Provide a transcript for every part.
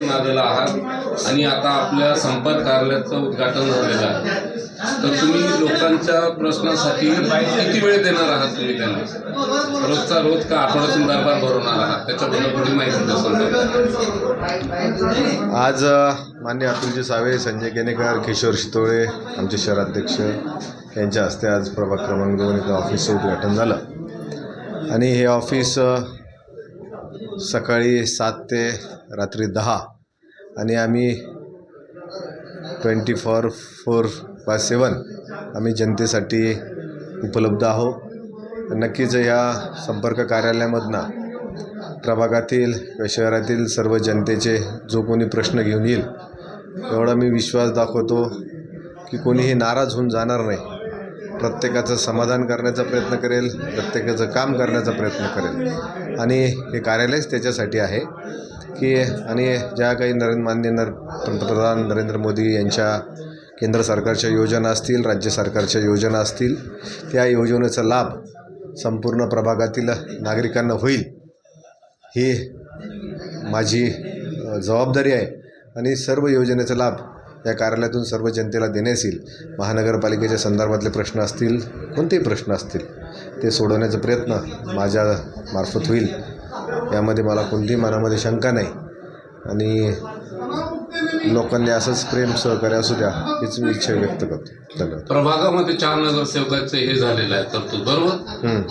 आलेला आहात आणि आता आपल्या संपर्क कार्यालयाचं उद्घाटन झालेलं आहे. तर तुम्ही लोकांच्या प्रश्नासाठी किती वेळ देणार आहात तुम्ही त्यांना? रोजचा रोज का आठवड्यातून दरबार भरवणार आहात? त्याच्याबद्दल थोडी माहिती द्या. आज माननीय अतुलजी सावे, संजय केनेकर, किशोर शितोळे आमचे शहराध्यक्ष यांच्या हस्ते आज प्रभाग क्रमांक 2 इथं ऑफिसचं उद्घाटन झालं आणि हे ऑफिस सकाळी 7 ते रात्री 10 आणि आम्ही 24/7 आम्ही जनतेसाठी उपलब्ध आहोत. नक्कीच या संपर्क कार्यालयामधनं प्रभागातील व शहरातील सर्व जनतेचे जो कोणी प्रश्न घेऊन येईल एवढा मी विश्वास दाखवतो की कोणीही नाराज होऊन जाणार नाही. प्रत्येकाचं समाधान करण्याचा प्रयत्न करेल, प्रत्येकाचं काम करण्याचा प्रयत्न करेल आणि हे कार्यालयच त्याच्यासाठी आहे की आणि ज्या काही पंतप्रधान नरेंद्र मोदी यांच्या केंद्र सरकारच्या योजना असतील, राज्य सरकारच्या योजना असतील, त्या योजनेचा लाभ संपूर्ण प्रभागातील नागरिकांना होईल ही माझी जबाबदारी आहे आणि सर्व योजनेचा लाभ या कार्यालयातून सर्व जनतेला देण्यास येईल. महानगरपालिकेच्या संदर्भातले प्रश्न असतील, कोणतेही प्रश्न असतील ते सोडवण्याचा प्रयत्न माझ्या मार्फत होईल. यामध्ये मला कोणतीही मनामध्ये शंका नाही आणि लोकांनी असंच प्रेम सहकार्य असू द्या हीच मी इच्छा व्यक्त करतो. धन्यवाद. प्रभागामध्ये 4 नगरसेवकाचे हे झालेलं आहे तरतूद, बरोबर?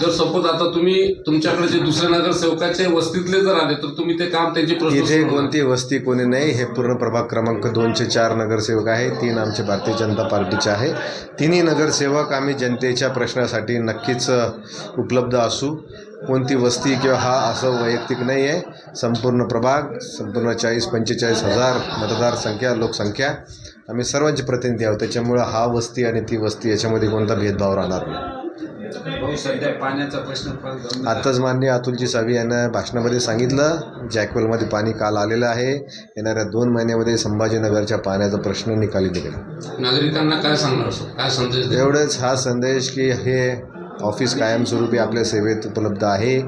जर सपोज आता तुम्ही तुमच्याकडे जे दुसऱ्या नगरसेवकाचे वस्तीतले जर आले तर तुम्ही ते काम त्यांची इथे कोणती वस्ती कोणी नाही. हे पूर्ण प्रभाग क्रमांक 2चे 4 नगरसेवक आहे, 3 आमचे भारतीय जनता पार्टीचे आहे. तिन्ही नगरसेवक आम्ही जनतेच्या प्रश्नासाठी नक्कीच उपलब्ध असू. कोणती वस्ती किंवा हा असं वैयक्तिक नाही आहे. संपूर्ण प्रभाग, संपूर्ण 40-45 हजार मतदारसंख्या, लोकसंख्या आम्ही सर्वांचे प्रतिनिधी आहोत. त्याच्यामुळं हा वस्ती आणि ती वस्ती याच्यामध्ये कोणता भेदभाव राहणार नाही. सध्या पाण्याचा प्रश्न आत्ताच माननीय अतुलजी सावे यांना भाषणामध्ये सांगितलं, जॅकवेलमध्ये पाणी काल आलेलं आहे. येणाऱ्या 2 महिन्यामध्ये संभाजीनगरच्या पाण्याचा प्रश्न निकाली निघेल. नागरिकांना काय सांगणार असो, काय संदेश? एवढंच हा संदेश की हे ऑफिस कायमस्वरूपी आपल्या सेवेत उपलब्ध आहे.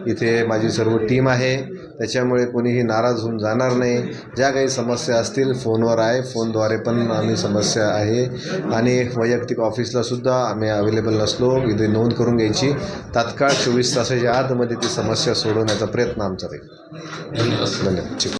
इथे माझी सर्व टीम आहे, त्याच्यामुळे कोणीही नाराज होऊन जाणार नाही. ज्या काही समस्या असतील फोनवर आहे, फोनद्वारे पण आम्ही समस्या आहे आणि वैयक्तिक ऑफिसलासुद्धा आम्ही अवेलेबल नसलो इथे नोंद करून घ्यायची. तात्काळ 24 तासाच्या आतमध्ये ती समस्या सोडवण्याचा प्रयत्न आमचा राहील. धन्यवाद. धन्यवाद.